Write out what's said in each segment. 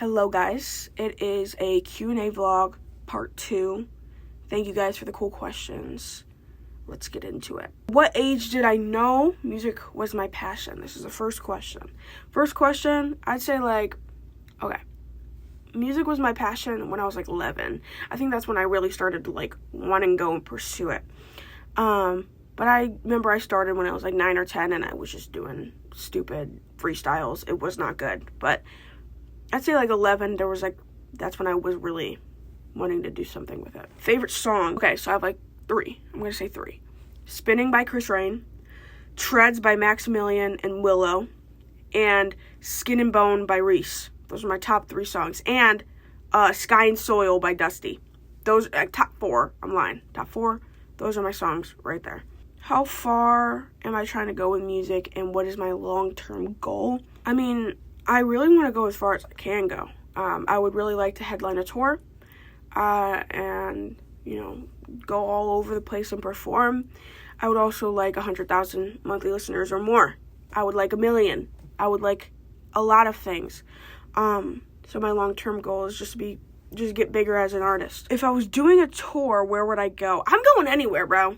Hello guys, it is a Q&A vlog part 2. Thank you guys for the cool questions. Let's get into it. What age did I know music was my passion? This is the first question. First question, I'd say music was my passion when I was 11. I think that's when I really started to want to go and pursue it. But I remember I started when I was 9 or 10 and I was just doing stupid freestyles. It was not good, but I'd say 11, that's when I was really wanting to do something with it. Favorite song? Okay, so I have 3. I'm going to say 3. Spinning by Chris Rain, Treads by Maximilian and Willow, and Skin and Bone by Reese. Those are my top 3 songs. And Sky and Soil by Dusty. Those, top 4, I'm lying. Top 4, those are my songs right there. How far am I trying to go with music and what is my long-term goal? I mean, I really want to go as far as I can go. I would really like to headline a tour and, go all over the place and perform. I would also like 100,000 monthly listeners or more. I would like 1 million. I would like a lot of things. So my long-term goal is just get bigger as an artist. If I was doing a tour, where would I go? I'm going anywhere, bro.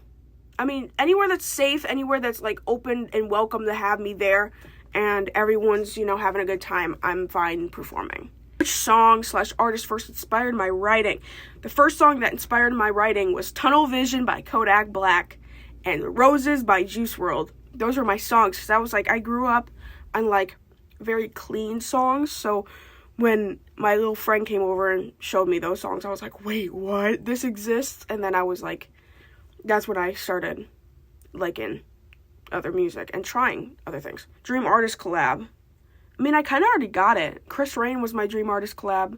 I mean, anywhere that's safe, anywhere that's open and welcome to have me there, and everyone's, having a good time, I'm fine performing. Which song/artist first inspired my writing? The first song that inspired my writing was Tunnel Vision by Kodak Black and Roses by Juice WRLD. Those were my songs, because I grew up on, very clean songs, so when my little friend came over and showed me those songs, I was like, wait, what? This exists? And then I was that's when I started liking other music and trying other things. Dream artist collab. I mean, I kind of already got it. Chris Rain was my dream artist collab.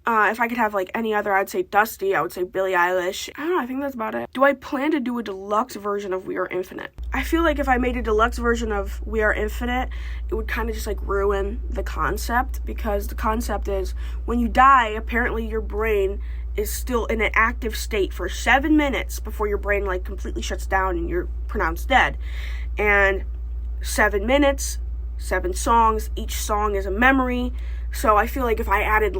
If I could have any other, I'd say Dusty. I would say Billie Eilish. I don't know, I think that's about it. Do I plan to do a deluxe version of We Are Infinite? I feel if I made a deluxe version of We Are Infinite, it would kind of just ruin the concept, because the concept is when you die, apparently your brain is still in an active state for 7 minutes before your brain completely shuts down and you're pronounced dead. And 7 minutes, 7 songs, each song is a memory. So I feel if I added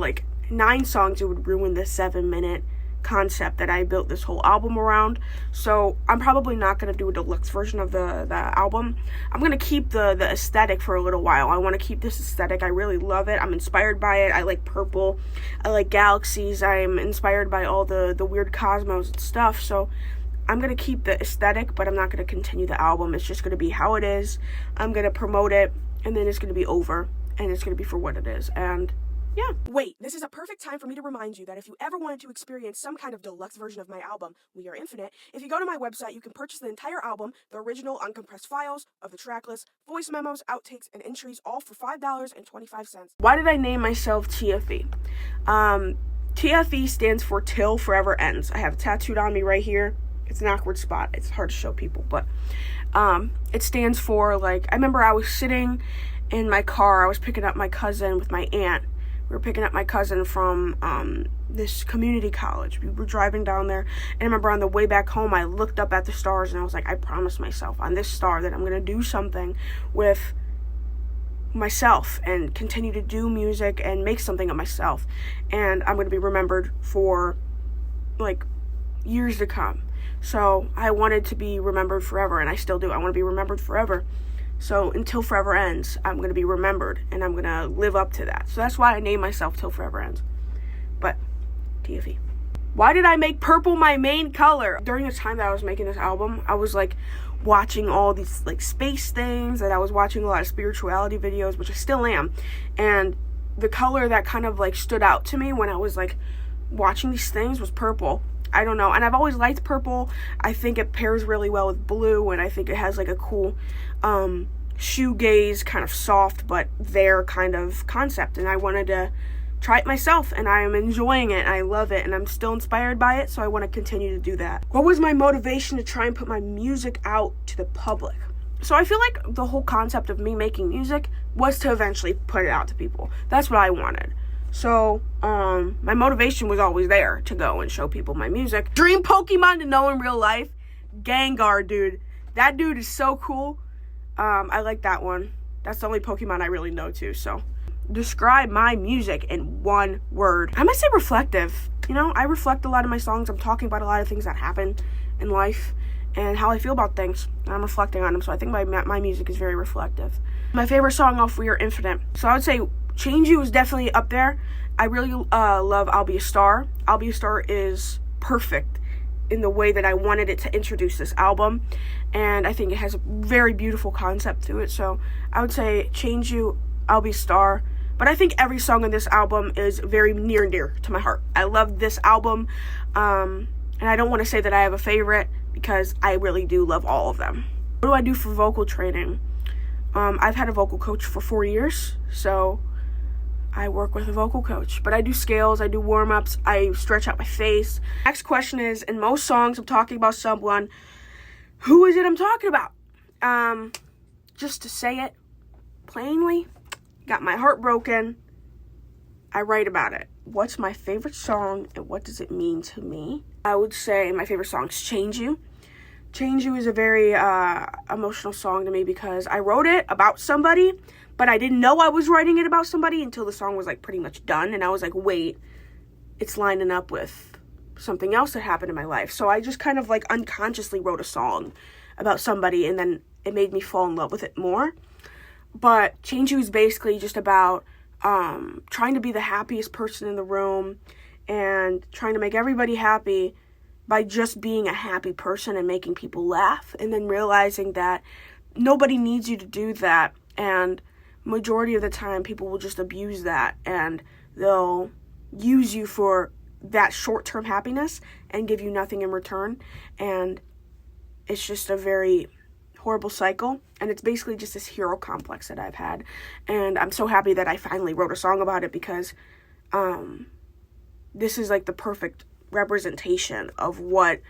9 songs, it would ruin the 7-minute concept that I built this whole album around. So I'm probably not going to do a deluxe version of the album. I'm going to keep the aesthetic for a little while. I want to keep this aesthetic. I really love it. I'm inspired by it. I like purple. I like galaxies. I'm inspired by all the weird cosmos and stuff. So I'm going to keep the aesthetic, but I'm not going to continue the album. It's just going to be how it is. I'm going to promote it, and then it's going to be over, and it's going to be for what it is. And yeah. Wait, this is a perfect time for me to remind you that if you ever wanted to experience some kind of deluxe version of my album, We Are Infinite, if you go to my website, you can purchase the entire album, the original uncompressed files of the track list, voice memos, outtakes, and entries, all for $5.25. Why did I name myself TFE? TFE stands for Till Forever Ends. I have it tattooed on me right here. It's an awkward spot. It's hard to show people, but it stands for, I remember I was sitting in my car. I was picking up my cousin with my aunt. We were picking up my cousin from this community college. We were driving down there, and I remember on the way back home, I looked up at the stars, and I was I promised myself on this star that I'm going to do something with myself and continue to do music and make something of myself. And I'm going to be remembered for, years to come. So I wanted to be remembered forever, and I still do. I want to be remembered forever. So until forever ends, I'm going to be remembered, and I'm going to live up to that. So that's why I named myself Till Forever Ends. But, TFE. Why did I make purple my main color? During the time that I was making this album, I was watching all these space things, and I was watching a lot of spirituality videos, which I still am. And the color that kind of stood out to me when I was watching these things was purple. I don't know, and I've always liked purple. I think it pairs really well with blue, and I think it has a cool shoegaze, kind of soft but there kind of concept, and I wanted to try it myself, and I am enjoying it, and I love it, and I'm still inspired by it, so I want to continue to do that. What was my motivation to try and put my music out to the public? So I feel the whole concept of me making music was to eventually put it out to people. That's what I wanted. So, my motivation was always there to go and show people my music. Dream Pokemon to know in real life? Gengar, dude. That dude is so cool. I like that one. That's the only Pokemon I really know too, so describe my music in one word, I might say reflective. You know, I reflect a lot in my songs. I'm talking about a lot of things that happen in life and how I feel about things, and I'm reflecting on them. So I think my music is very reflective. My favorite song off We Are Infinite. So I would say Change You is definitely up there. I really love I'll Be a Star. I'll Be a Star is perfect in the way that I wanted it to introduce this album, and I think it has a very beautiful concept to it. So I would say Change You, I'll Be a Star. But I think every song on this album is very near and dear to my heart. I love this album, and I don't want to say that I have a favorite because I really do love all of them. What do I do for vocal training? I've had a vocal coach for 4 years, so I work with a vocal coach. But I do scales, I do warm-ups, I stretch out my face. Next question is, in most songs I'm talking about someone. Who is it I'm talking about? Just to say it plainly, got my heart broken, I write about it. What's my favorite song and what does it mean to me? I would say my favorite song is Change You. Change You is a very emotional song to me because I wrote it about somebody, but I didn't know I was writing it about somebody until the song was like pretty much done, and I was like, wait, it's lining up with something else that happened in my life. So I just kind of like unconsciously wrote a song about somebody, and then it made me fall in love with it more. But Change You is basically just about trying to be the happiest person in the room and trying to make everybody happy by just being a happy person and making people laugh, and then realizing that nobody needs you to do that, and majority of the time people will just abuse that and they'll use you for that short-term happiness and give you nothing in return, and it's just a very horrible cycle, and it's basically just this hero complex that I've had, and I'm so happy that I finally wrote a song about it because this is like the perfect representation of what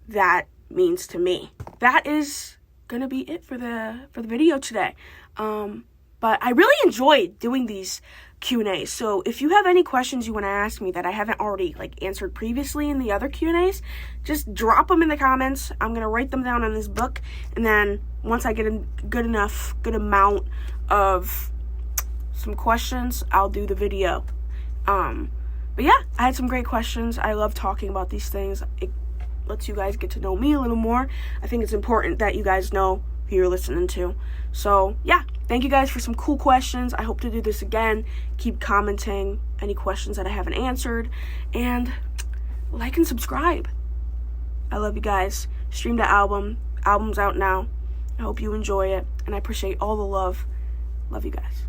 that means to me. That is gonna be it for the video today. But I really enjoyed doing these Q&As. So if you have any questions you want to ask me that I haven't already like answered previously in the other Q&As, just drop them in the comments. I'm going to write them down in this book, and then once I get a good amount of some questions, I'll do the video. But yeah, I had some great questions. I love talking about these things. It lets you guys get to know me a little more. I think it's important that you guys know who you're listening to. So yeah, thank you guys for some cool questions. I hope to do this again. Keep commenting any questions that I haven't answered, and like and subscribe. I love you guys. Stream the album. Album's out now. I hope you enjoy it, and I appreciate all the love. Love you guys.